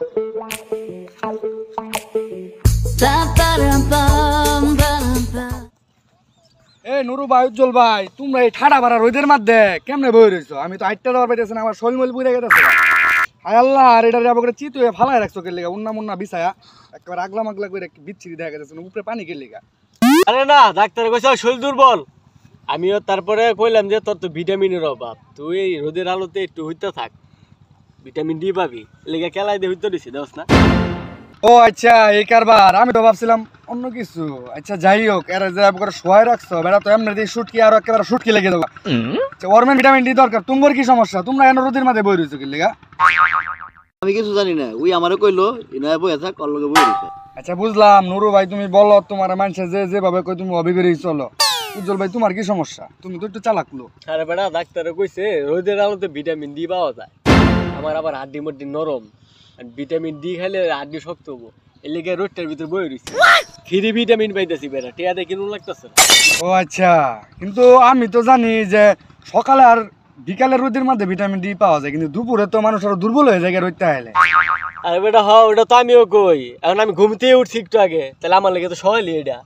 এ নুরু ভাই, উজ্জ্বল ভাই, তোমরা এই ঠাডা ভাড়া রোদের মধ্যে কেমনে বই রয়েছো? আমি তো আটটা দেওয়ার পাইতেছি না, আমার শৈলমল পুড়ে গেছে। হায় আল্লাহ, আর এটা যাবো করে চিত হয়ে ফালাই রাখছো কে লিগা? উন্না মুন্না বিছায়া একেবারে আগলা মাগলা করে বিচ্ছিরি দেখা গেছে, উপরে পানি কে লিগা? আরে না, ডাক্তার কইছে শরীর দুর্বল। আমিও তারপরে কইলাম যে তোর তো ভিটামিনের অভাব, তুই এই রোদের আলোতে একটু হইতে থাক, ভিটামিন ডি পাবি। লেগে কেলাই দিয়ে হইতে দিছি, দেখ না। ও আচ্ছা, এই কারবার। আমি তো ভাবছিলাম অন্য কিছু। আচ্ছা যাই হোক, এর যে করে শোয়াই রাখছো, বেড়া তো এমনি দিয়ে শুটকি আর একেবারে শুটকি লেগে যাবে। ওরমেন ভিটামিন ডি দরকার। তোমার কি সমস্যা? তোমরা এন রোদের মাঝে বই রয়েছো কি লিগা? আমি কিছু জানি না, ওই আমারও কইলো ইনয় বই থাক কল লগে বই রইছে। আচ্ছা বুঝলাম নুরু ভাই, তুমি বলো তোমার মানুষে যে যেভাবে কই তুমি অবিবেরই চলো। উজ্জ্বল ভাই, তোমার কি সমস্যা? তুমি তো একটু চালাক লোক। আরে বেটা, ডাক্তারে কইছে রোদের আলোতে ভিটামিন ডি পাওয়া যায়। আমার আবার হাড্ডি মড্ডি নরম, ভিটামিন ডি খাইলে হাড্ডি শক্ত হবো। এর লেগে রোদটার ভিতরে বই রইছে, ফ্রি ভিটামিন পাইতেছি বেটা, টিয়া দেখে কিনুন লাগতেছে। ও আচ্ছা, কিন্তু আমি তো জানি যে সকালে আর বিকালের রোদের মধ্যে ভিটামিন ডি পাওয়া যায়, কিন্তু দুপুরে তো মানুষ আরো দুর্বল হয়ে যায় রোদটা আইলে। আরে বেটা, হ, ওটা তো আমিও কই। এখন আমি ঘুমতেই উঠছি একটু আগে, তাহলে আমার লেগে তো সহলই এটা।